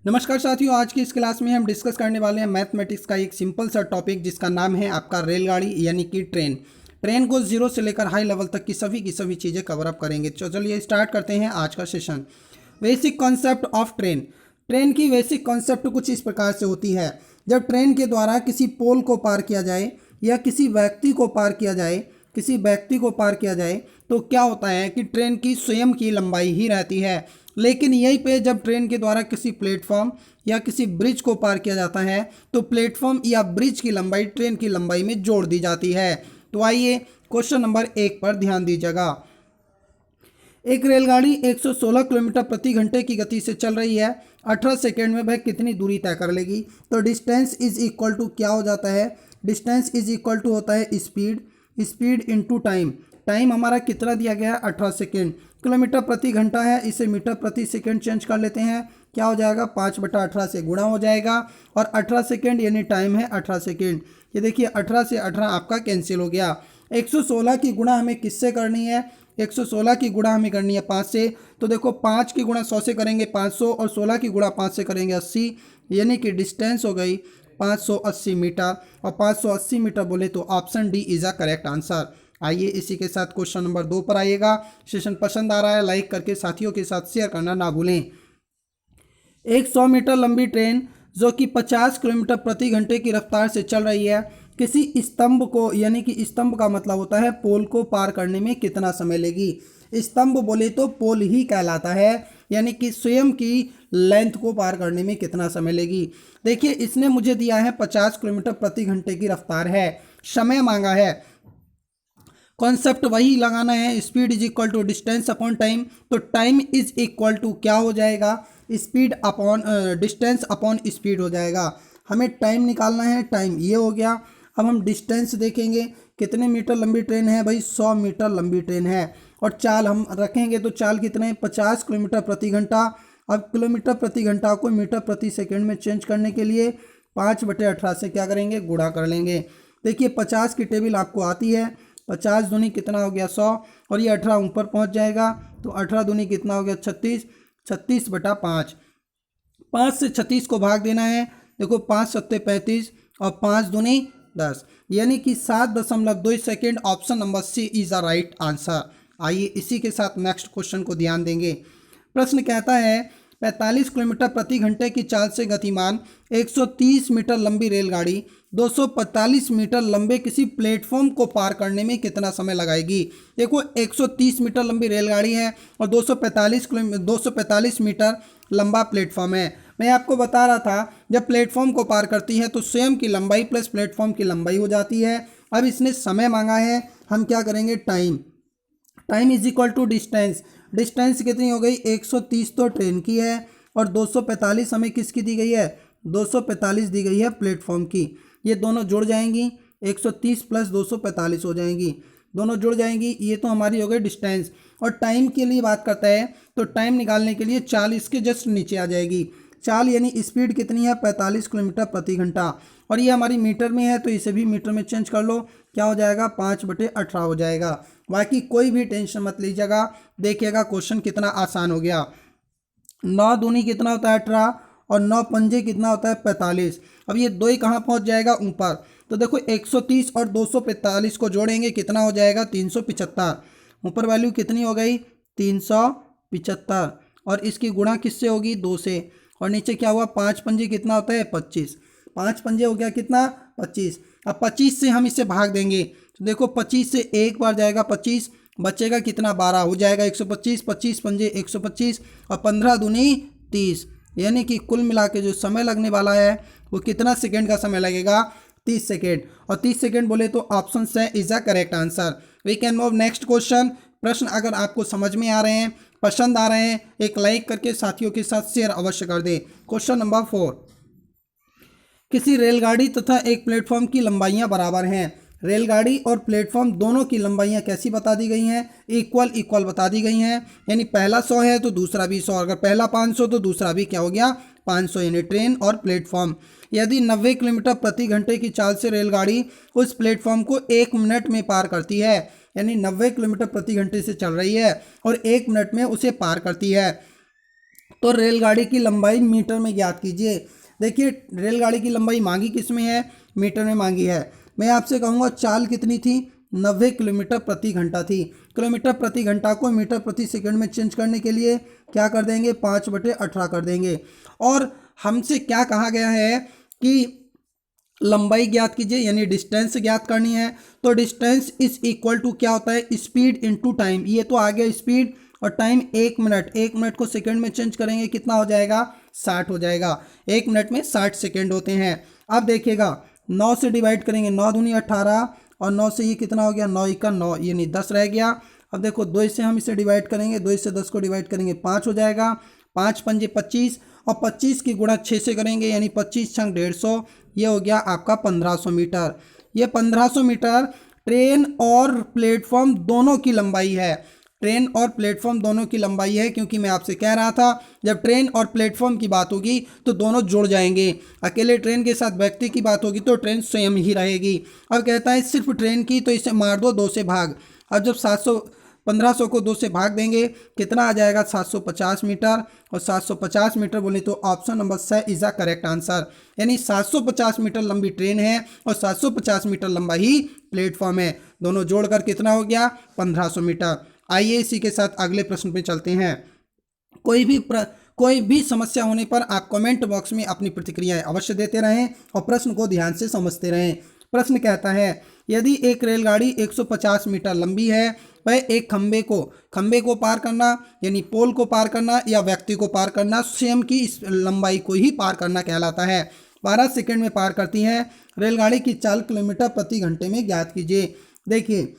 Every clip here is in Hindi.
नमस्कार साथियों, आज की इस क्लास में हम डिस्कस करने वाले हैं मैथमेटिक्स का एक सिंपल सा टॉपिक जिसका नाम है आपका रेलगाड़ी यानी कि ट्रेन। ट्रेन को जीरो से लेकर हाई लेवल तक की सभी चीज़ें कवर अप करेंगे। तो चलिए स्टार्ट करते हैं आज का session. Basic concept of train. Train की बेसिक कॉन्सेप्ट कुछ इस प्रकार से होती है। जब ट्रेन के द्वारा किसी पोल को पार किया जाए या किसी व्यक्ति को पार किया जाए तो क्या होता है कि ट्रेन की स्वयं की लंबाई ही रहती है। लेकिन यहीं पे जब ट्रेन के द्वारा किसी प्लेटफॉर्म या किसी ब्रिज को पार किया जाता है तो प्लेटफॉर्म या ब्रिज की लंबाई ट्रेन की लंबाई में जोड़ दी जाती है। तो आइए क्वेश्चन नंबर 1 पर ध्यान दीजिएगा। एक रेलगाड़ी 116 किलोमीटर प्रति घंटे की गति से चल रही है। 18 सेकेंड में वह कितनी दूरी तय कर लेगी? तो डिस्टेंस इज इक्वल टू क्या हो जाता है? डिस्टेंस इज इक्वल टू होता है स्पीड इनटू टाइम। टाइम हमारा कितना दिया गया है? 18 सेकेंड। किलोमीटर प्रति घंटा है, इसे मीटर प्रति सेकेंड चेंज कर लेते हैं। क्या हो जाएगा? 5/18 से गुणा हो जाएगा और 18 सेकेंड यानी टाइम है 18 सेकेंड। ये देखिए 18 से 18 आपका कैंसिल हो गया। 116 की गुणा हमें किससे करनी है? 116 की गुणा हमें करनी है 5 से। तो देखो 5 की गुणा 100 से करेंगे 500 और 16 की गुणा 5 से करेंगे 80, यानी कि डिस्टेंस हो गई 580 मीटर। और 580 मीटर बोले तो option D is a correct answer. आइए इसी के साथ क्वेश्चन नंबर 2 पर आइएगा। सेशन पसंद आ रहा है लाइक करके साथियों के साथ शेयर करना ना भूलें। एक 100 मीटर लंबी ट्रेन जो कि 50 किलोमीटर प्रति घंटे की रफ्तार से चल रही है किसी स्तंभ को, यानी कि स्तंभ का मतलब होता है पोल को पार करने में कितना समय लेगी? स्तंभ बोले तो पोल ही कहलाता है, यानी कि स्वयं की लेंथ को पार करने में कितना समय लेगी। देखिए इसने मुझे दिया है 50 किलोमीटर प्रति घंटे की रफ्तार है, समय मांगा है। कॉन्सेप्ट वही लगाना है, speed is equal to distance upon time. तो टाइम इज इक्वल टू क्या हो जाएगा? Speed upon distance upon speed हो जाएगा। हमें टाइम निकालना है, टाइम ये हो गया। अब हम डिस्टेंस देखेंगे, कितने मीटर लंबी ट्रेन है भाई? 100 मीटर लंबी ट्रेन है। और चाल हम रखेंगे तो चाल कितने? 50 किलोमीटर प्रति घंटा। अब किलोमीटर प्रति घंटा को मीटर प्रति सेकेंड में चेंज करने के लिए 5/18 से क्या करेंगे? गुणा कर लेंगे। देखिए 50 की टेबल आपको आती है, 50 दूनी कितना हो गया? 100 और ये 18 ऊपर पहुंच जाएगा तो 18 दूनी कितना हो गया? 36। 36/5। 5 से 36 को भाग देना है। देखो 5 सत्ते 35 और 5 दूनी 10, यानी कि 7.2 second. Option number C is a right answer. आइए इसी के साथ नेक्स्ट क्वेश्चन को ध्यान देंगे। प्रश्न कहता है 45 किलोमीटर प्रति घंटे की चाल से गतिमान 130 मीटर लंबी रेलगाड़ी 245 मीटर लंबे किसी प्लेटफॉर्म को पार करने में कितना समय लगाएगी? देखो 130 मीटर लंबी रेलगाड़ी है और 245 मीटर लंबा प्लेटफॉर्म है। मैं आपको बता रहा था जब प्लेटफॉर्म को पार करती है तो स्वयं की लंबाई प्लस प्लेटफॉर्म की लंबाई हो जाती है। अब इसने समय मांगा है, हम क्या करेंगे? Time is equal to distance. Distance कितनी हो गई? 130 तो ट्रेन की है और 245 हमें किसकी दी गई है? 245 दी गई है प्लेटफॉर्म की। ये दोनों जुड़ जाएंगी, 130 प्लस 245 हो जाएंगी, दोनों जुड़ जाएंगी। ये तो हमारी हो गई डिस्टेंस। और टाइम के लिए बात करता है तो टाइम निकालने के लिए चाल इसके जस्ट नीचे आ जाएगी। चाल यानी स्पीड कितनी है? 45 किलोमीटर प्रति घंटा। और ये हमारी मीटर में है तो इसे भी मीटर में चेंज कर लो। क्या हो जाएगा? 5/18 हो जाएगा। बाकी कोई भी टेंशन मत लीजिएगा, देखिएगा क्वेश्चन कितना आसान हो गया। 9 दूनी कितना होता है? 18 और 9 पंजे कितना होता है? 45। अब ये दो ही कहाँ पहुँच जाएगा? ऊपर। तो देखो 130 और 245 को जोड़ेंगे कितना हो जाएगा? 375। ऊपर वैल्यू कितनी हो गई? 375। और इसकी गुणा किससे होगी? 2 से। और नीचे क्या हुआ? 5 पंजे कितना होता है? 25। 5 पंजे हो गया कितना? 25। अब 25 से हम इसे भाग देंगे तो देखो 25 से एक बार जाएगा 25, बचेगा कितना? 12 हो जाएगा 125। 25 पंजे 125 और 15 दूनी 30, यानी कि कुल मिला के जो समय लगने वाला है वो कितना सेकेंड का समय लगेगा? 30 सेकेंड। और 30 सेकेंड बोले तो option C is a correct answer. We can move next question. प्रश्न अगर आपको समझ में आ रहे हैं, पसंद आ रहे हैं, एक लाइक करके साथियों के साथ शेयर अवश्य कर दें। Question number 4। किसी रेलगाड़ी तथा एक प्लेटफॉर्म की लंबाइयां बराबर हैं। रेलगाड़ी और प्लेटफॉर्म दोनों की लंबाइयां कैसी बता दी गई हैं? इक्वल बता दी गई हैं। यानी पहला 100 है तो दूसरा भी 100, अगर पहला 500 तो दूसरा भी क्या हो गया? 500, यानी ट्रेन और प्लेटफॉर्म। यदि 90 किलोमीटर प्रति घंटे की चाल से रेलगाड़ी उस प्लेटफॉर्म को 1 मिनट में पार करती है, यानी 90 किलोमीटर प्रति घंटे से चल रही है और 1 मिनट में उसे पार करती है, तो रेलगाड़ी की लंबाई मीटर में ज्ञात कीजिए। देखिए रेलगाड़ी की लंबाई मांगी किस में है, मीटर में मांगी है। मैं आपसे कहूँगा चाल कितनी थी, 90 किलोमीटर प्रति घंटा थी। किलोमीटर प्रति घंटा को मीटर प्रति सेकंड में चेंज करने के लिए क्या कर देंगे, 5/18 कर देंगे। और हमसे क्या कहा गया है कि लंबाई ज्ञात कीजिए, यानी डिस्टेंस ज्ञात करनी है। तो डिस्टेंस इज इक्वल टू क्या होता है, स्पीड इनटू टाइम। ये तो आ गया स्पीड, और टाइम 1 मिनट, 1 मिनट को सेकंड में चेंज करेंगे कितना हो जाएगा, 60 हो जाएगा। 1 मिनट में 60 सेकंड होते हैं। अब देखिएगा 9 से डिवाइड करेंगे, 9 दूनी 18, और 9 से ये कितना हो गया, 9 का 9, ये नहीं 10 रह गया। अब देखो 2 से हम इसे डिवाइड करेंगे, 2 से 10 को डिवाइड करेंगे 5 हो जाएगा। 5 पंजे 25, और 25 की गुणा 6 से करेंगे, यानी 25 छंग 150, ये हो गया आपका 1500 मीटर। ये 1500 मीटर ट्रेन और प्लेटफॉर्म दोनों की लंबाई है। ट्रेन और प्लेटफॉर्म दोनों की लंबाई है, क्योंकि मैं आपसे कह रहा था जब ट्रेन और प्लेटफॉर्म की बात होगी तो दोनों जुड़ जाएंगे। अकेले ट्रेन के साथ व्यक्ति की बात होगी तो ट्रेन स्वयं ही रहेगी। अब कहता है सिर्फ ट्रेन की, तो इसे मार दो 2 से भाग। अब जब 1500 को 2 से भाग देंगे कितना आ जाएगा, 750 मीटर। और 750 मीटर बोले तो option number 6 is the correct answer. यानी 750 मीटर लंबी ट्रेन है और 750 मीटर लंबा ही प्लेटफॉर्म है। दोनों जोड़कर कितना हो गया, 1500 मीटर। आइए इसी के साथ अगले प्रश्न पे चलते हैं। कोई भी समस्या होने पर आप कमेंट बॉक्स में अपनी प्रतिक्रियाएं अवश्य देते रहें और प्रश्न को ध्यान से समझते रहें। प्रश्न कहता है, यदि एक रेलगाड़ी 150 मीटर लंबी है, वह एक खंबे को पार करना, यानी पोल को पार करना या व्यक्ति को पार करना, स्वयं की इस लंबाई को ही पार करना कहलाता है। 12 सेकंड में पार करती है। रेलगाड़ी की चाल किलोमीटर प्रति घंटे में ज्ञात कीजिए। देखिए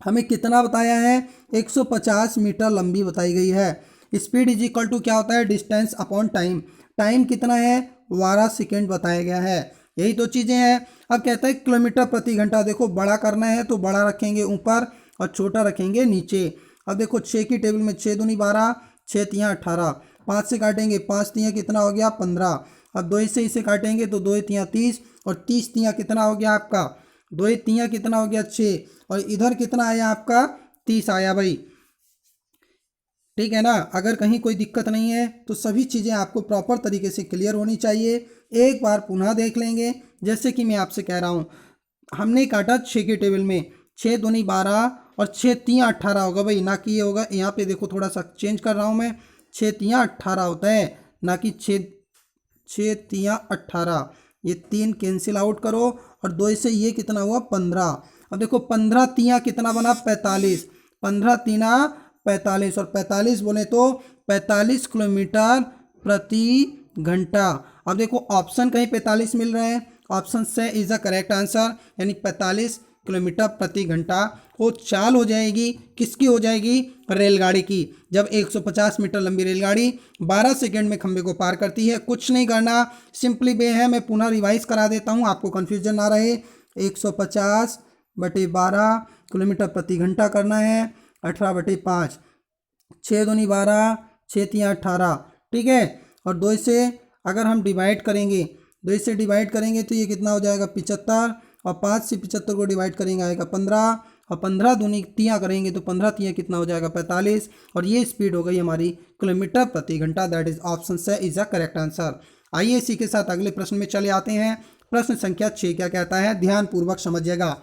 हमें कितना बताया है, 150 मीटर लंबी बताई गई है। स्पीड इज इक्वल टू क्या होता है, डिस्टेंस अपॉन टाइम। टाइम कितना है, 12 सेकेंड बताया गया है। यही तो चीज़ें हैं। अब कहता है किलोमीटर प्रति घंटा। देखो बड़ा करना है तो बड़ा रखेंगे ऊपर और छोटा रखेंगे नीचे। अब देखो 6 की टेबल में 6 दूनी 12, 6 तियाँ 18, 5 से काटेंगे 5 तियाँ कितना हो गया, 15। अब 2 से इसे काटेंगे तो 2 तियाँ 30, और 30 तियाँ कितना हो गया आपका, 2 तियाँ कितना हो गया 6, और इधर कितना आया आपका, 30 आया भाई। ठीक है ना। अगर कहीं कोई दिक्कत नहीं है तो सभी चीज़ें आपको प्रॉपर तरीके से क्लियर होनी चाहिए। एक बार पुनः देख लेंगे। जैसे कि मैं आपसे कह रहा हूँ, हमने काटा 6 के टेबल में, 6 दूनी 12 और 6 तियाँ 18 होगा भाई, ना कि ये होगा। यहाँ पे देखो थोड़ा सा चेंज कर रहा हूँ मैं, 6 तियाँ 18 होता है, ना कि 6 तियाँ 18। ये 3 कैंसिल आउट करो, और 2 से ये कितना हुआ, 15। अब देखो 15 तियाँ कितना बना, 45। 15 तिना 45, और 45 बोले तो 45 किलोमीटर प्रति घंटा। अब देखो ऑप्शन कहीं 45 मिल रहे हैं, option C is the correct answer. यानी 45 किलोमीटर प्रति घंटा वो चाल हो जाएगी, किसकी हो जाएगी, रेलगाड़ी की। जब 150 मीटर लंबी रेलगाड़ी 12 सेकंड में खंबे को पार करती है। कुछ नहीं करना, सिंपली वे है, मैं पुनः रिवाइज करा देता हूँ आपको कन्फ्यूजन ना रहे। 150/12 किलोमीटर प्रति घंटा करना है, 18/5, 6 दूनी 12, 6 तियाँ 18। ठीक है। और 2 से अगर हम डिवाइड करेंगे, 2 से डिवाइड करेंगे तो ये कितना हो जाएगा, 75, और 5 से 75 को डिवाइड करेंगे आएगा 15, और 15 दूनी तियाँ करेंगे तो 15 तियाँ कितना हो जाएगा, 45। और ये स्पीड हो गई हमारी किलोमीटर प्रति घंटा। That is option C is the correct answer. आइए इसी के साथ अगले प्रश्न में चले आते हैं। प्रश्न संख्या 6 क्या कहता है, ध्यान पूर्वक समझिएगा।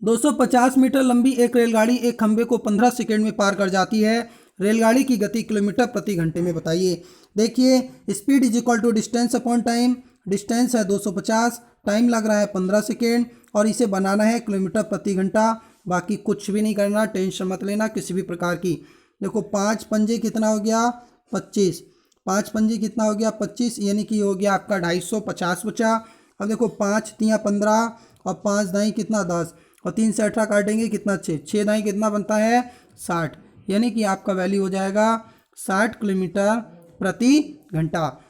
250 मीटर लंबी एक रेलगाड़ी एक खंबे को 15 सेकंड में पार कर जाती है। रेलगाड़ी की गति किलोमीटर प्रति घंटे में बताइए। देखिए speed is equal to distance upon time. Distance है 250, टाइम लग रहा है 15 सेकेंड, और इसे बनाना है किलोमीटर प्रति घंटा। बाकी कुछ भी नहीं करना, टेंशन मत लेना किसी भी प्रकार की। देखो 5 पंजे कितना हो गया, 25। 5 पंजे कितना हो गया, 25, यानी कि हो गया आपका 250 बचा। अब देखो 5 तियाँ 15, और 5 दाई कितना 10, और 3 से 18 काटेंगे कितना 6, 6 दाई कितना बनता है 60। यानी कि आपका वैल्यू हो जाएगा 60 किलोमीटर प्रति घंटा।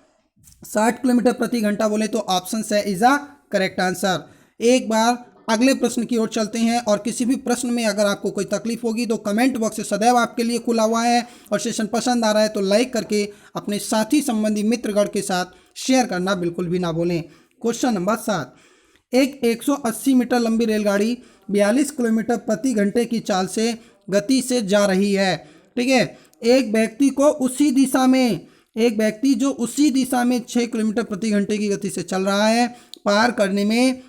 60 किलोमीटर प्रति घंटा बोले तो option C is a correct answer. एक बार अगले प्रश्न की ओर चलते हैं। और किसी भी प्रश्न में अगर आपको कोई तकलीफ होगी तो कमेंट बॉक्स सदैव आपके लिए खुला हुआ है। और सेशन पसंद आ रहा है तो लाइक करके अपने साथी संबंधी मित्रगण के साथ शेयर करना बिल्कुल भी ना भूलें। क्वेश्चन नंबर 7, एक 180 मीटर लंबी रेलगाड़ी 42 किलोमीटर प्रति घंटे की चाल से गति से जा रही है। ठीक है। एक व्यक्ति को उसी दिशा में, एक व्यक्ति जो उसी दिशा में 6 किलोमीटर प्रति घंटे की गति से चल रहा है, पार करने में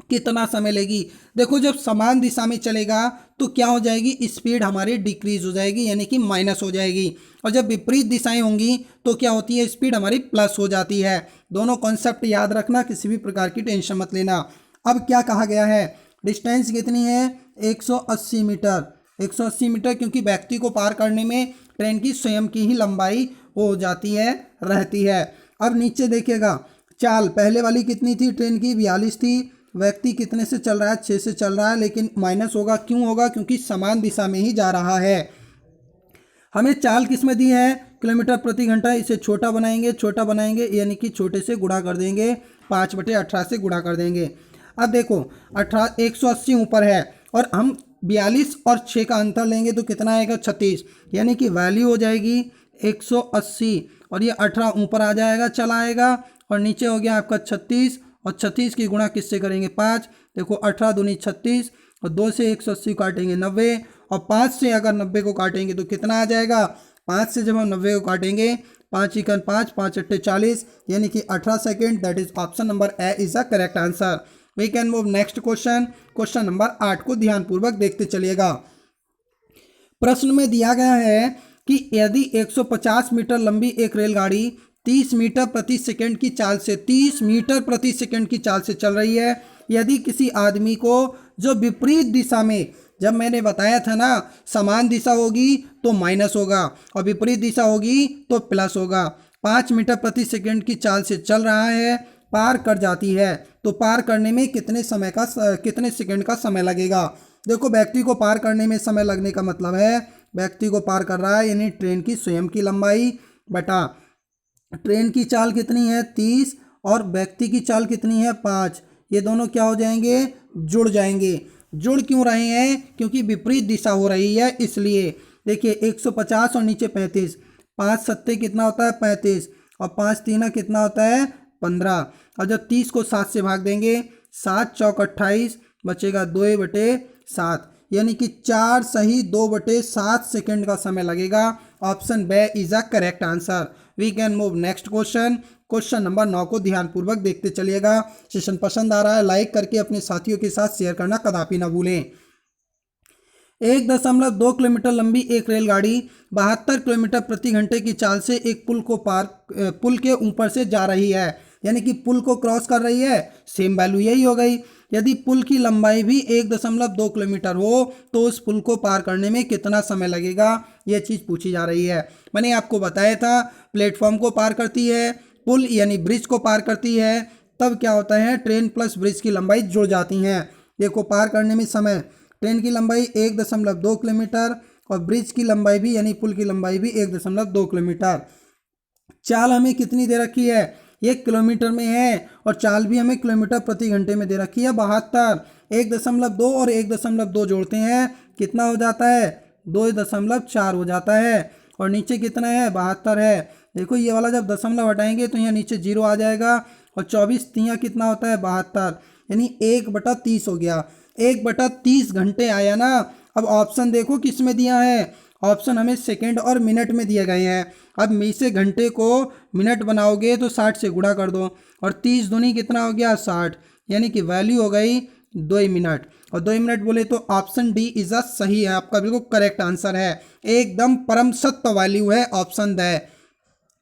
कितना समय लेगी। देखो जब समान दिशा में चलेगा तो क्या हो जाएगी, स्पीड हमारी डिक्रीज हो जाएगी, यानी कि माइनस हो जाएगी। और जब विपरीत दिशाएं होंगी तो क्या होती है, स्पीड हमारी प्लस हो जाती है। दोनों कॉन्सेप्ट याद रखना, किसी भी प्रकार की टेंशन मत लेना। अब क्या कहा गया है, डिस्टेंस कितनी है, 180 मीटर। 180 मीटर, क्योंकि व्यक्ति को पार करने में ट्रेन की स्वयं की ही लंबाई हो जाती है, रहती है। अब नीचे देखिएगा, चाल पहले वाली कितनी थी, ट्रेन की 42 थी। व्यक्ति कितने से चल रहा है, 6 से चल रहा है, लेकिन माइनस होगा, क्यों होगा, क्योंकि समान दिशा में ही जा रहा है। हमें चाल किस में दी है, किलोमीटर प्रति घंटा। इसे छोटा बनाएंगे, छोटा बनाएंगे यानी कि छोटे से गुणा कर देंगे, 5/18 से गुणा कर देंगे। अब देखो 180 ऊपर है और हम 42 और 6 का अंतर लेंगे तो कितना आएगा, 36, यानी कि वैल्यू हो जाएगी 180 और ये 18 ऊपर आ जाएगा, चला आएगा, और नीचे हो गया आपका 36, और 36 की गुणा किससे करेंगे, 5। देखो 18 दूनी 36, और 2 से 180 काटेंगे 90, और 5 से अगर 90 को काटेंगे तो कितना आ जाएगा, 5 से जब हम 90 को काटेंगे, 5 इकन 5, 5 अट्ठे 40, यानी कि 18 second. That is option number A is the correct answer. We can move next question. Question number 8 को ध्यानपूर्वक देखते चलिएगा। प्रश्न में दिया गया है कि यदि 150 मीटर लंबी एक रेलगाड़ी 30 मीटर प्रति सेकंड की चाल से 30 मीटर प्रति सेकंड की चाल से चल रही है, यदि किसी आदमी को जो विपरीत दिशा में, जब मैंने बताया था ना, समान दिशा होगी तो माइनस होगा और विपरीत दिशा होगी तो प्लस होगा, 5 मीटर प्रति सेकंड की चाल से चल रहा है, पार कर जाती है, तो पार करने में कितने सेकंड का समय लगेगा। देखो व्यक्ति को पार करने में समय लगने का मतलब है, व्यक्ति को पार कर रहा है यानी ट्रेन की स्वयं की लंबाई बटा ट्रेन की चाल कितनी है 30 और व्यक्ति की चाल कितनी है 5, ये दोनों क्या हो जाएंगे, जुड़ जाएंगे। जुड़ क्यों रहे हैं, क्योंकि विपरीत दिशा हो रही है इसलिए। देखिए 150 और नीचे 35, 5 सत्ते कितना होता है 35, और 5 तीना कितना होता है 15, और जब 30 को 7 से भाग देंगे, 7 चौक 28, बचेगा 2/7, यानी कि 4 सही 2/7 सेकेंड का समय लगेगा। Option B is a correct answer. We can move next question. Question number 9 को ध्यानपूर्वक देखते चलिएगा। सेशन पसंद आ रहा है लाइक करके अपने साथियों के साथ शेयर करना कदापि ना भूलें। 1.2 किलोमीटर लंबी एक रेलगाड़ी 72 किलोमीटर प्रति घंटे की चाल से एक पुल के ऊपर से जा रही है, यानी कि पुल को क्रॉस कर रही है। सेम वैल्यू यही हो गई। यदि पुल की लंबाई भी 1.2 किलोमीटर हो तो उस पुल को पार करने में कितना समय लगेगा, यह चीज़ पूछी जा रही है। मैंने आपको बताया था प्लेटफॉर्म को पार करती है, पुल यानी ब्रिज को पार करती है, तब क्या होता है, ट्रेन प्लस ब्रिज की लंबाई जुड़ जाती हैं। देखो पार करने में समय, ट्रेन की लंबाई 1.2 किलोमीटर और ब्रिज की लंबाई भी यानी पुल की लंबाई भी 1.2 किलोमीटर। चाल हमें कितनी दे रखी है, 1 किलोमीटर में है, और चाल भी हमें किलोमीटर प्रति घंटे में दे रखी है 72। 1.2 और 1.2 जोड़ते हैं कितना हो जाता है, 2.4 हो जाता है, और नीचे कितना है 72 है। देखो ये वाला जब दशमलव हटाएंगे तो यहाँ नीचे 0 आ जाएगा, और 24 तिया कितना होता है 72, यानी 1/30 हो गया। 1/30 घंटे आया ना। अब ऑप्शन देखो किस में दिया है, ऑप्शन हमें सेकंड और मिनट में दिए गए हैं। अब मी से घंटे को मिनट बनाओगे तो 60 से गुणा कर दो, और 30 दूनी कितना हो गया 60, यानी कि वैल्यू हो गई 2 मिनट। और 2 मिनट बोले तो ऑप्शन डी इज अ सही है, आपका बिल्कुल करेक्ट आंसर है। एकदम परम सत्य वैल्यू है ऑप्शन द,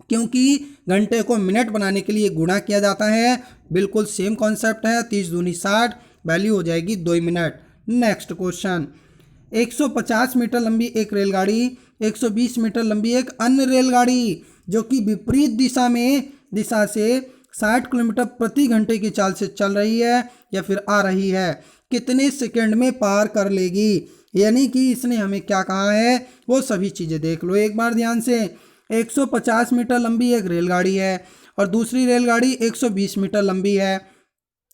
क्योंकि घंटे को मिनट बनाने के लिए गुणा किया जाता है। बिल्कुल सेम कॉन्सेप्ट है, 30 दूनी 60, वैल्यू हो जाएगी 2 मिनट। Next question. 150 मीटर लंबी एक रेलगाड़ी 120 मीटर लंबी एक अन्य रेलगाड़ी जो कि विपरीत दिशा से 60 किलोमीटर प्रति घंटे की चाल से चल रही है या फिर आ रही है, कितने सेकंड में पार कर लेगी। यानी कि इसने हमें क्या कहा है वो सभी चीज़ें देख लो एक बार ध्यान से। 150 मीटर लंबी एक रेलगाड़ी है और दूसरी रेलगाड़ी 120 मीटर लंबी है।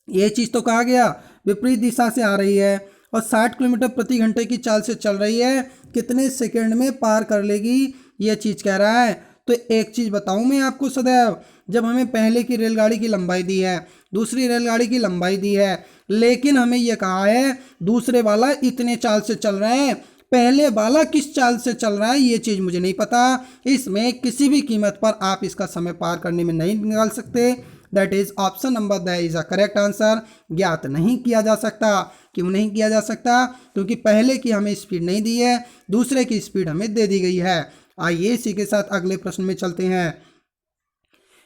ये चीज़ तो कहा गया विपरीत दिशा से आ रही है और 60 किलोमीटर प्रति घंटे की चाल से चल रही है, कितने सेकंड में पार कर लेगी ये चीज़ कह रहा है। तो एक चीज़ बताऊं मैं आपको सदैव, जब हमें पहले की रेलगाड़ी की लंबाई दी है, दूसरी रेलगाड़ी की लंबाई दी है, लेकिन हमें यह कहा है दूसरे वाला इतने चाल से चल रहे हैं पहले वाला किस चाल से चल रहा है ये चीज़ मुझे नहीं पता। इसमें किसी भी कीमत पर आप इसका समय पार करने में नहीं निकाल सकते। That is option number the is a correct answer. ज्ञात नहीं किया जा सकता। क्यों नहीं किया जा सकता? क्योंकि पहले की हमें स्पीड नहीं दी है, दूसरे की स्पीड हमें दे दी गई है। आइए इसी के साथ अगले प्रश्न में चलते हैं।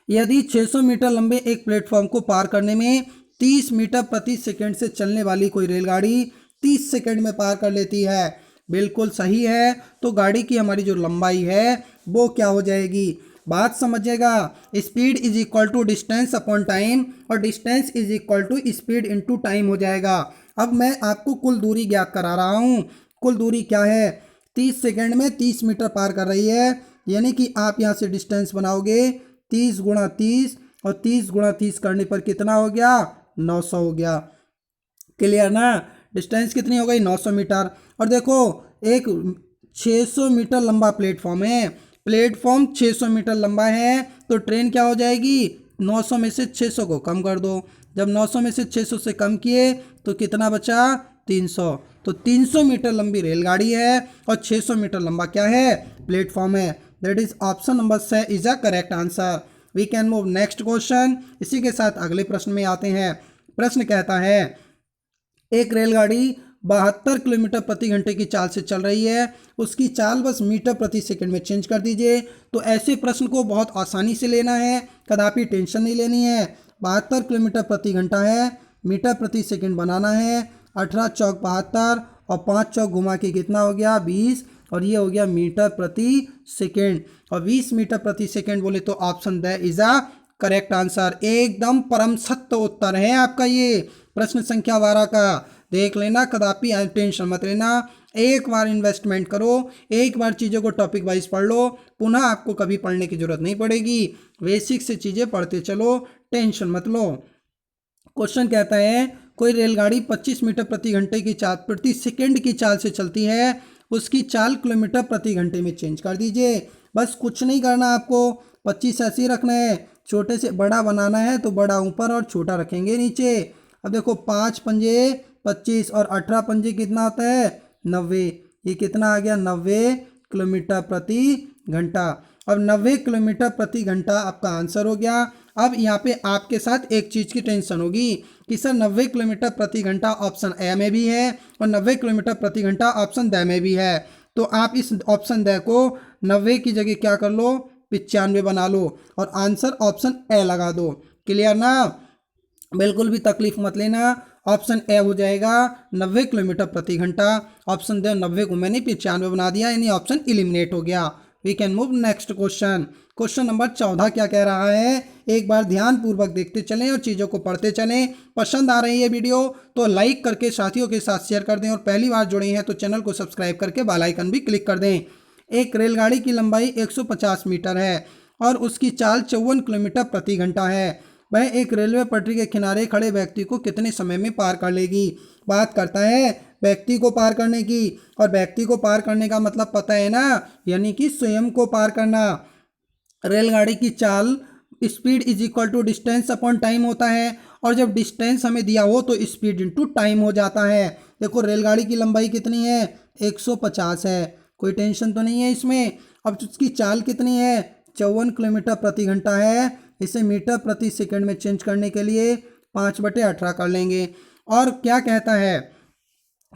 यदि 600 मीटर लंबे एक प्लेटफॉर्म को पार करने में 30 मीटर प्रति सेकंड से चलने वाली कोई रेलगाड़ी 30 सेकंड में पार कर लेती है, बिल्कुल सही है। तो गाड़ी की हमारी जो लंबाई है वो क्या हो जाएगी? बात समझिएगा। Speed is equal to distance upon time और distance is equal to speed into time हो जाएगा। अब मैं आपको कुल दूरी ज्ञात करा रहा हूँ। कुल दूरी क्या है? 30 सेकंड में 30 मीटर पार कर रही है, यानी कि आप यहाँ से डिस्टेंस बनाओगे 30 गुणा 30 और 30 गुणा 30 करने पर कितना हो गया? 900 हो गया। क्लियर ना? डिस्टेंस कितनी हो गई? 900 मीटर। और देखो एक 600 मीटर लंबा प्लेटफॉर्म है, प्लेटफॉर्म 600 मीटर लंबा है, तो ट्रेन क्या हो जाएगी? 900 में से 600 को कम कर दो। जब 900 में से 600 से कम किए तो कितना बचा? 300। तो 300 मीटर लंबी रेलगाड़ी है और 600 मीटर लंबा क्या है? प्लेटफॉर्म है। That is option number C is a correct answer. We can move next question. इसी के साथ अगले प्रश्न में आते हैं। प्रश्न कहता है एक रेलगाड़ी 72 किलोमीटर प्रति घंटे की चाल से चल रही है, उसकी चाल बस मीटर प्रति सेकंड में चेंज कर दीजिए। तो ऐसे प्रश्न को बहुत आसानी से लेना है, कदापि टेंशन नहीं लेनी है। 72 किलोमीटर प्रति घंटा है, मीटर प्रति सेकंड बनाना है। 18 चौक 72 और 5 चौक घुमा के कितना हो गया? 20 और ये हो गया मीटर प्रति सेकंड। और 20 मीटर प्रति सेकंड बोले तो option the is a correct answer. एकदम परम सत्य उत्तर है आपका ये प्रश्न संख्या 12 का। देख लेना, कदापि टेंशन मत लेना। एक बार इन्वेस्टमेंट करो, एक बार चीज़ों को टॉपिक वाइज पढ़ लो, पुनः आपको कभी पढ़ने की जरूरत नहीं पड़ेगी। बेसिक से चीज़ें पढ़ते चलो, टेंशन मत लो। क्वेश्चन कहता है कोई रेलगाड़ी 25 मीटर प्रति घंटे की चाल प्रति सेकंड की चाल से चलती है, उसकी चाल किलोमीटर प्रति घंटे में चेंज कर दीजिए। बस कुछ नहीं करना आपको, 25 ऐसे ही रखना है। छोटे से बड़ा बनाना है तो बड़ा ऊपर और छोटा रखेंगे नीचे। अब देखो 5 पंजे 25 और 18 पंजे कितना होता है? 90। ये कितना आ गया? 90 किलोमीटर प्रति घंटा। अब 90 किलोमीटर प्रति घंटा आपका आंसर हो गया। अब यहाँ पे आपके साथ एक चीज़ की टेंशन होगी कि सर 90 किलोमीटर प्रति घंटा ऑप्शन ए में भी है और 90 किलोमीटर प्रति घंटा ऑप्शन द में भी है। तो आप इस ऑप्शन द को 90 की जगह क्या कर लो? 95 बना लो और आंसर ऑप्शन ए लगा दो। क्लियर ना? बिल्कुल भी तकलीफ मत लेना। ऑप्शन ए हो जाएगा 90 किलोमीटर प्रति घंटा। ऑप्शन दे 90 को मैंने 95 बना दिया, यानी ऑप्शन इलिमिनेट हो गया। We can move next question. Question number 14 क्या कह रहा है? एक बार ध्यान पूर्वक देखते चलें और चीज़ों को पढ़ते चलें। पसंद आ रही है वीडियो तो लाइक करके साथियों के साथ शेयर कर दें और पहली बार जुड़े हैं तो चैनल को सब्सक्राइब करके बेल आइकन भी क्लिक कर दें। एक रेलगाड़ी की लंबाई 150 मीटर है और उसकी चाल 54 किलोमीटर प्रति घंटा है। वह एक रेलवे पटरी के किनारे खड़े व्यक्ति को कितने समय में पार कर लेगी? बात करता है व्यक्ति को पार करने की, और व्यक्ति को पार करने का मतलब पता है ना, यानी कि स्वयं को पार करना। रेलगाड़ी की चाल speed is equal to distance upon time होता है, और जब डिस्टेंस हमें दिया हो तो स्पीड इनटू टाइम हो जाता है। देखो रेलगाड़ी की लंबाई कितनी है? 150 है, कोई टेंशन तो नहीं है इसमें। अब उसकी चाल कितनी है? 54 किलोमीटर प्रति घंटा है। इसे मीटर प्रति सेकंड में चेंज करने के लिए 5/18 कर लेंगे। और क्या कहता है?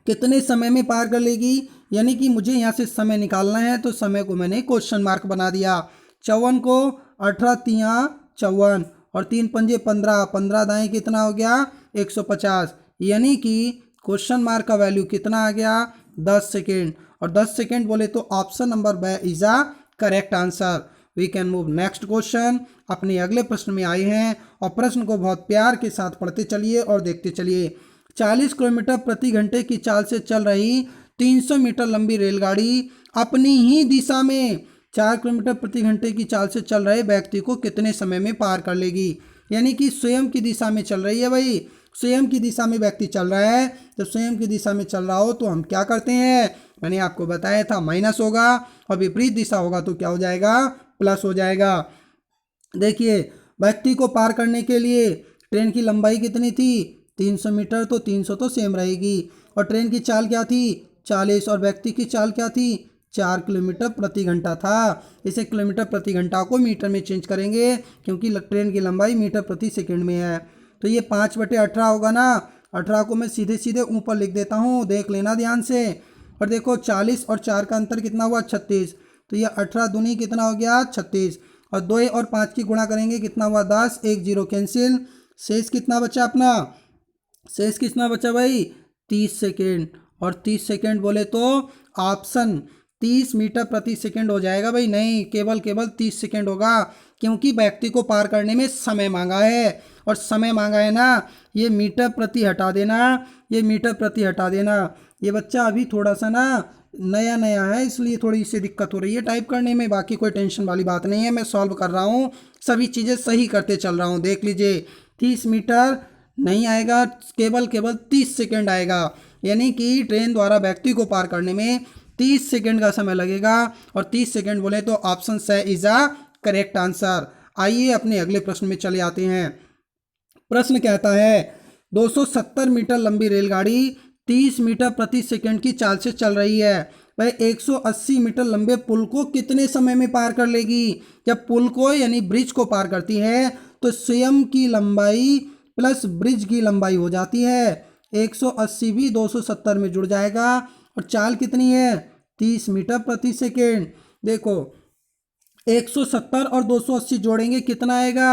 कितने समय में पार कर लेगी, यानी कि मुझे यहाँ से समय निकालना है तो समय को मैंने क्वेश्चन मार्क बना दिया। 54 को 18 तिया 54 और 3 पंजे 15, 15 दाएँ कितना हो गया? 150, यानी कि क्वेश्चन मार्क का वैल्यू कितना आ गया? 10 सेकेंड। और 10 सेकेंड बोले तो option number B is a correct answer. We can move next question. अपने अगले प्रश्न में आए हैं और प्रश्न को बहुत प्यार के साथ पढ़ते चलिए और देखते चलिए। 40 किलोमीटर प्रति घंटे की चाल से चल रही 300 मीटर लंबी रेलगाड़ी अपनी ही दिशा में 4 किलोमीटर प्रति घंटे की चाल से चल रहे व्यक्ति को कितने समय में पार कर लेगी? यानी कि स्वयं की दिशा में चल रही है भाई, स्वयं की दिशा में व्यक्ति चल रहा है। तो स्वयं की दिशा में चल रहा हो तो हम क्या करते हैं? मैंने आपको बताया था माइनस होगा, और विपरीत दिशा होगा तो क्या हो जाएगा? प्लस हो जाएगा। देखिए व्यक्ति को पार करने के लिए ट्रेन की लंबाई कितनी थी? 300 मीटर, तो 300 तो सेम रहेगी। और ट्रेन की चाल क्या थी? 40 और व्यक्ति की चाल क्या थी 4 किलोमीटर प्रति घंटा था। इसे किलोमीटर प्रति घंटा को मीटर में चेंज करेंगे क्योंकि ट्रेन की लंबाई मीटर प्रति सेकंड में है। तो ये 5/18 होगा ना। 18 को मैं सीधे सीधे ऊपर लिख देता हूँ, देख लेना ध्यान से। और देखो 40 और 4 का अंतर कितना हुआ 36, तो ये 18 दूनी कितना हो गया 36, और 2 और 5 की गुणा करेंगे कितना हुआ 10, 1 0 कैंसिल। शेष कितना बचा अपना, शेष कितना बचा भाई 30 सेकेंड। और 30 सेकेंड बोले तो ऑप्शन 30 मीटर प्रति सेकेंड हो जाएगा भाई, नहीं केवल 30 सेकेंड होगा क्योंकि व्यक्ति को पार करने में समय मांगा है। और समय मांगा है ना, ये मीटर प्रति हटा देना, ये मीटर प्रति हटा देना। ये बच्चा अभी थोड़ा सा ना नया नया है इसलिए थोड़ी सी दिक्कत हो रही है टाइप करने में, बाकी कोई टेंशन वाली बात नहीं है। मैं सॉल्व कर रहा हूँ, सभी चीज़ें सही करते चल रहा हूँ। देख लीजिए 30 मीटर नहीं आएगा, केवल 30 सेकेंड आएगा, यानी कि ट्रेन द्वारा व्यक्ति को पार करने में 30 सेकेंड का समय लगेगा। और 30 सेकेंड बोले तो ऑप्शन स इज अ करेक्ट आंसर। आइए अपने अगले प्रश्न में चले आते हैं। प्रश्न कहता है 270 मीटर लंबी रेलगाड़ी 30 मीटर प्रति सेकंड की चाल से चल रही है, वह 180 मीटर लंबे पुल को कितने समय में पार कर लेगी। जब पुल को यानी ब्रिज को पार करती है तो स्वयं की लंबाई प्लस ब्रिज की लंबाई हो जाती है। 180 भी 270 में जुड़ जाएगा और चाल कितनी है 30 मीटर प्रति सेकेंड। देखो 170 और 280 जोड़ेंगे कितना आएगा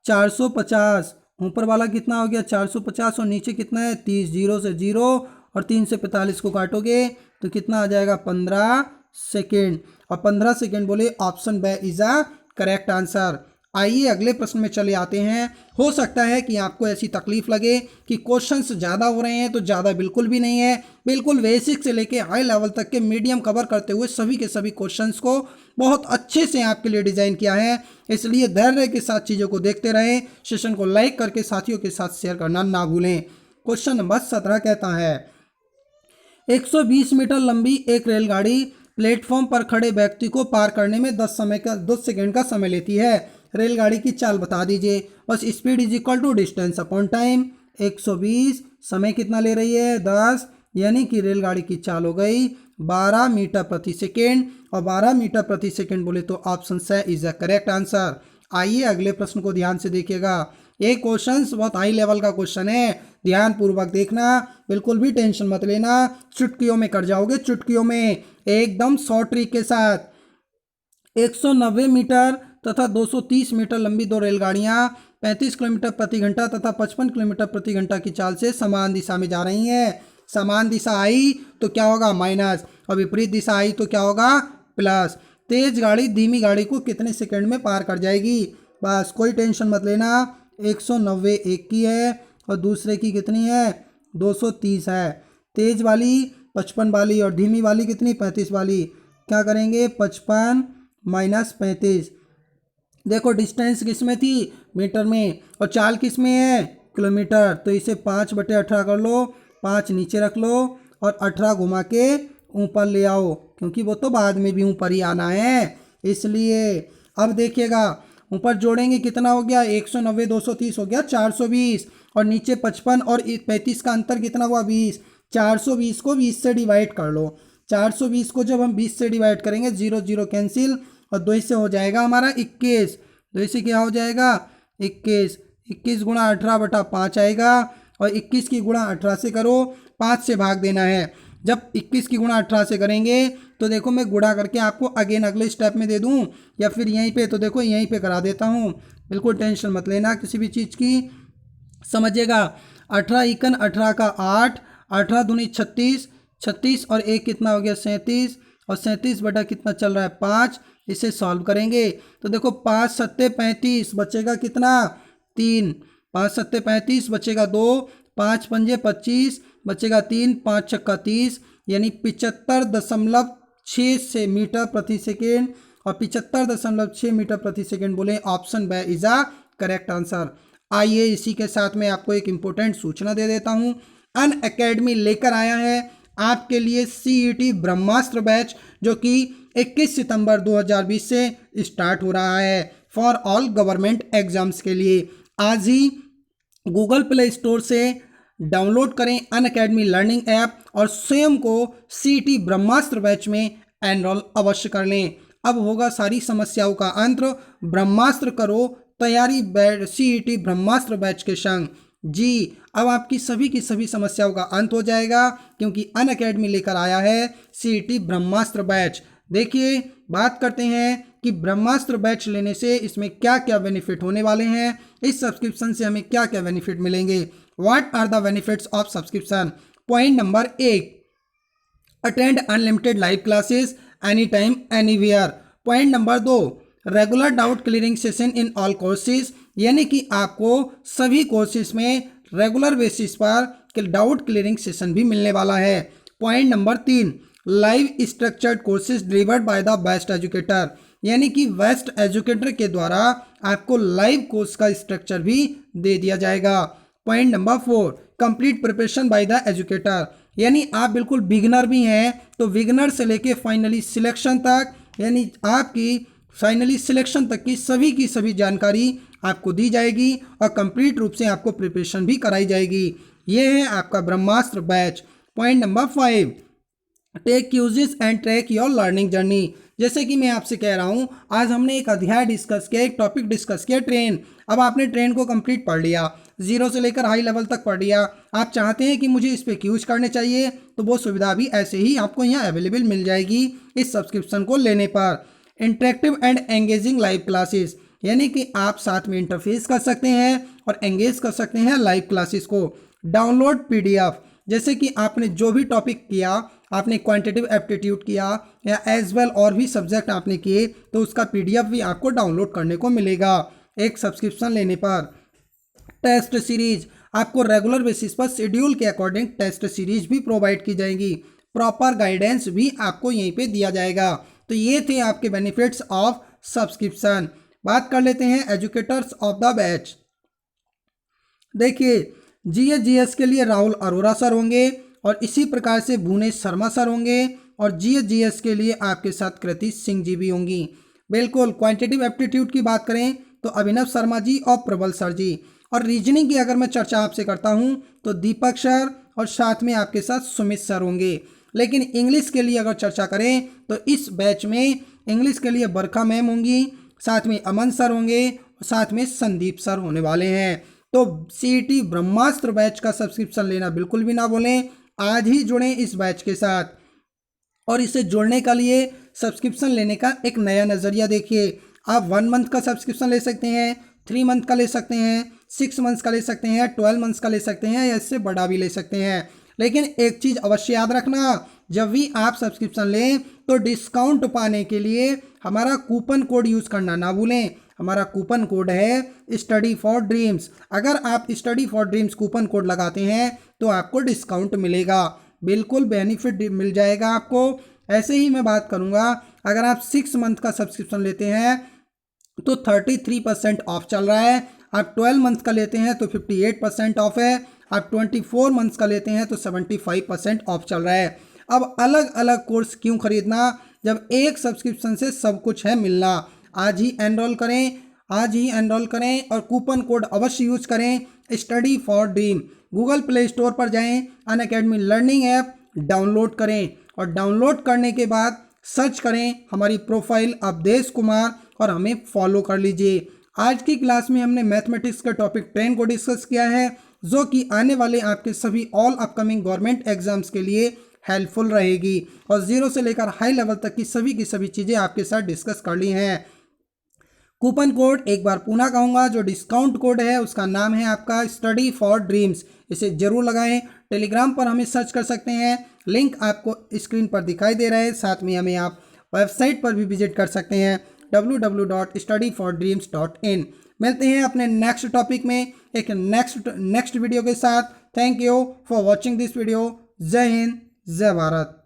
450, ऊपर वाला कितना हो गया 450 और नीचे कितना है 30, 0 से 0 और 3 से 45 को काटोगे तो कितना आ जाएगा 15 सेकेंड। और 15 सेकेंड बोले option B is a correct answer. आइए अगले प्रश्न में चले आते हैं। हो सकता है कि आपको ऐसी तकलीफ लगे कि क्वेश्चंस ज़्यादा हो रहे हैं, तो ज़्यादा बिल्कुल भी नहीं है। बिल्कुल बेसिक से लेके हाई लेवल तक के मीडियम कवर करते हुए सभी के सभी क्वेश्चंस को बहुत अच्छे से आपके लिए डिज़ाइन किया है, इसलिए धैर्य के साथ चीज़ों को देखते रहें। सेशन को लाइक करके साथियों के साथ शेयर करना ना भूलें। क्वेश्चन नंबर 17 कहता है 120 मीटर लंबी एक रेलगाड़ी प्लेटफॉर्म पर खड़े व्यक्ति को पार करने में 10 सेकेंड का समय लेती है। रेलगाड़ी की चाल बता दीजिए। बस speed is equal to distance upon time. 120 समय कितना ले रही है 10, यानी कि रेलगाड़ी की चाल हो गई 12 मीटर प्रति सेकेंड। और 12 मीटर प्रति सेकेंड बोले तो ऑप्शन स इज द करेक्ट आंसर। आइए अगले प्रश्न को ध्यान से देखिएगा। ये क्वेश्चन बहुत हाई लेवल का क्वेश्चन है, ध्यान पूर्वक देखना, बिल्कुल भी टेंशन मत लेना, चुटकियों में कर जाओगे, चुटकियों में एकदम शॉर्ट ट्रिक के साथ। 190 मीटर तथा 230 मीटर लंबी दो रेलगाड़ियां 35 किलोमीटर प्रति घंटा तथा 55 किलोमीटर प्रति घंटा की चाल से समान दिशा में जा रही हैं। समान दिशा आई तो क्या होगा माइनस, और विपरीत दिशा आई तो क्या होगा प्लस। तेज गाड़ी धीमी गाड़ी को कितने सेकंड में पार कर जाएगी। बस कोई टेंशन मत लेना। 190 एक की है और दूसरे की कितनी है 230 है। तेज वाली 55 वाली और धीमी वाली कितनी 35 वाली। क्या करेंगे 55 माइनस 35। देखो डिस्टेंस किस में थी मीटर में और चाल किस में है किलोमीटर, तो इसे 5/18 कर लो, 5 नीचे रख लो और 18 घुमा के ऊपर ले आओ, क्योंकि वो तो बाद में भी ऊपर ही आना है इसलिए। अब देखिएगा ऊपर जोड़ेंगे कितना हो गया 190 230 हो गया 420, और नीचे 55 और 35 का अंतर कितना हुआ 20। 420 को 20 से डिवाइड कर लो। 420 को जब हम 20 से डिवाइड करेंगे 0 0 कैंसिल और 2 से हो जाएगा हमारा 21। 2 से क्या हो जाएगा 21। 21 गुणा 18/5 आएगा और 21 की गुणा 18 से करो, 5 से भाग देना है। जब 21 की गुणा 18 से करेंगे तो देखो मैं गुणा करके आपको अगेन अगले स्टेप में दे दूं या फिर यहीं पे, तो देखो यहीं पे करा देता हूं, बिल्कुल टेंशन मत लेना किसी भी चीज़ की। समझिएगा 18 इकन 18 का 8, 18 दूनी 36, 36 और 1 कितना हो गया 37, और 37 बटा कितना चल रहा है 5। इसे सॉल्व करेंगे तो देखो 5 सत्ते 35 बचेगा कितना 3, 5 सत्ते 35 बचेगा 2, 5 पंजे 25 बचेगा 3, 5 छक्का 30, यानी 75.6 से मीटर प्रति सेकेंड और 75.6 मीटर प्रति सेकेंड बोले option B is a correct answer. आइए इसी के साथ में आपको एक इम्पोर्टेंट सूचना दे देता हूँ। अनअकैडमी लेकर आया है आपके लिए सीईटी ब्रह्मास्त्र बैच, जो कि 21 सितंबर 2020 से स्टार्ट हो रहा है फॉर ऑल गवर्नमेंट एग्जाम्स के लिए। आज ही गूगल प्ले स्टोर से डाउनलोड करें अनअकैडमी लर्निंग ऐप और स्वयं को सीईटी ब्रह्मास्त्र बैच में एनरोल अवश्य कर लें। अब होगा सारी समस्याओं का अंत। ब्रह्मास्त्र करो तैयारी सीईटी ब्रह्मास्त्र बैच के संग। जी, अब आपकी सभी की सभी समस्याओं का अंत हो जाएगा, क्योंकि अनअकैडमी लेकर आया है सीईटी ब्रह्मास्त्र बैच। देखिए, बात करते हैं कि ब्रह्मास्त्र बैच लेने से इसमें क्या क्या बेनिफिट होने वाले हैं, इस सब्सक्रिप्शन से हमें क्या क्या बेनिफिट मिलेंगे। What are the benefits of subscription. Point number 1, attend unlimited live classes any time anywhere. Point number 2, regular doubt clearing session in all courses, यानी कि आपको सभी कोर्सेज में रेगुलर बेसिस पर डाउट क्लियरिंग सेशन भी मिलने वाला है। Point number 3, live structured courses delivered by the best educator, यानी कि बेस्ट एजुकेटर के द्वारा आपको लाइव कोर्स का स्ट्रक्चर भी दे दिया जाएगा। Point number 4, complete preparation by the educator, यानी आप बिल्कुल बिगिनर भी हैं तो बिगिनर से लेके फाइनली सिलेक्शन तक, यानी आपकी फाइनली सिलेक्शन तक की सभी जानकारी आपको दी जाएगी और कंप्लीट रूप से आपको प्रिपरेशन भी कराई जाएगी। ये है आपका Brahmastra batch. Point number 5, take quizzes and track your learning journey. जैसे कि मैं आपसे कह रहा हूँ, आज हमने एक अध्याय डिस्कस किया, एक टॉपिक डिस्कस किया, ट्रेन। अब आपने ट्रेन को कंप्लीट पढ़ लिया, जीरो से लेकर हाई लेवल तक पढ़ लिया। आप चाहते हैं कि मुझे इस पे क्यूज करने चाहिए, तो वो सुविधा भी ऐसे ही आपको यहाँ अवेलेबल मिल जाएगी इस सब्सक्रिप्शन को लेने पर। Interactive and engaging live classes, यानी कि आप साथ में इंटरफेस कर सकते हैं और एंगेज कर सकते हैं लाइव क्लासेस को। डाउनलोड पीडीएफ, जैसे कि आपने जो भी टॉपिक किया, आपने क्वांटिटेटिव एप्टीट्यूड किया या एज वेल और भी सब्जेक्ट आपने किए, तो उसका पीडीएफ भी आपको डाउनलोड करने को मिलेगा एक सब्सक्रिप्शन लेने पर। टेस्ट सीरीज, आपको रेगुलर बेसिस पर शेड्यूल के अकॉर्डिंग टेस्ट सीरीज भी प्रोवाइड की जाएंगी। प्रॉपर गाइडेंस भी आपको यहीं पे दिया जाएगा। तो ये थे आपके बेनिफिट्स ऑफ सब्सक्रिप्शन। बात कर लेते हैं एजुकेटर्स ऑफ द बैच। देखिए, जीएस के लिए राहुल अरोरा सर होंगे और इसी प्रकार से भुवनेश शर्मा सर होंगे, और जीएस के लिए आपके साथ कृति सिंह जी भी होंगी। बिल्कुल, क्वांटिटेटिव एप्टीट्यूड की बात करें तो अभिनव शर्मा जी और प्रबल सर जी, और रीजनिंग की अगर मैं चर्चा आपसे करता हूं तो दीपक सर और साथ में आपके साथ सुमित सर होंगे। लेकिन इंग्लिश के लिए अगर चर्चा करें तो इस बैच में इंग्लिश के लिए बरखा मैम होंगी, साथ में अमन सर होंगे और साथ में संदीप सर होने वाले हैं। तो सीईटी ब्रह्मास्त्र बैच का सब्सक्रिप्शन लेना बिल्कुल भी ना भूलें, आज ही जुड़ें इस बैच के साथ। और इसे जोड़ने के लिए सब्सक्रिप्शन लेने का एक नया नज़रिया देखिए। आप 1 मंथ का सब्सक्रिप्शन ले सकते हैं, 3 मंथ का ले सकते हैं, 6 मंथ्स का ले सकते हैं, 12 मंथ्स का ले सकते हैं, या इससे बड़ा भी ले सकते हैं। लेकिन एक चीज़ अवश्य याद रखना, जब भी आप सब्सक्रिप्शन लें तो डिस्काउंट पाने के लिए हमारा कूपन कोड यूज़ करना ना भूलें। हमारा कूपन कोड है स्टडी फॉर ड्रीम्स। अगर आप study for dreams coupon code लगाते हैं तो आपको डिस्काउंट मिलेगा, बिल्कुल बेनिफिट मिल जाएगा आपको। ऐसे ही मैं बात करूंगा, अगर आप 6 मंथ का सब्सक्रिप्शन लेते हैं तो 33% ऑफ चल रहा है। आप 12 मंथ का लेते हैं तो 58% ऑफ है। आप 24 मंथ्स का लेते हैं तो 75% ऑफ चल रहा है। अब अलग अलग कोर्स क्यों खरीदना जब एक सब्सक्रिप्शन से सब कुछ है मिलना। आज ही एनरोल करें, आज ही एनरोल करें और कूपन कोड अवश्य यूज करें study for dream. Google play store पर जाएं, अनअकैडमी लर्निंग ऐप डाउनलोड करें और डाउनलोड करने के बाद सर्च करें हमारी प्रोफाइल अवधेश कुमार और हमें फॉलो कर लीजिए। आज की क्लास में हमने मैथमेटिक्स का टॉपिक 10 को डिस्कस किया है, जो कि आने वाले आपके सभी ऑल अपकमिंग गवर्नमेंट एग्जाम्स के लिए हेल्पफुल रहेगी, और जीरो से लेकर हाई लेवल तक की सभी चीज़ें आपके साथ डिस्कस कर ली हैं। कूपन कोड एक बार पुनः कहूँगा, जो डिस्काउंट कोड है उसका नाम है आपका स्टडी फॉर ड्रीम्स। इसे जरूर लगाएं। टेलीग्राम पर हमें सर्च कर सकते हैं, लिंक आपको स्क्रीन पर दिखाई दे रहा है। साथ में हमें आप वेबसाइट पर भी विजिट कर सकते हैं www.studyfordreams.in। मिलते हैं अपने नेक्स्ट टॉपिक में एक नेक्स्ट वीडियो के साथ। Thank you for watching this video. जय हिंद, जय भारत।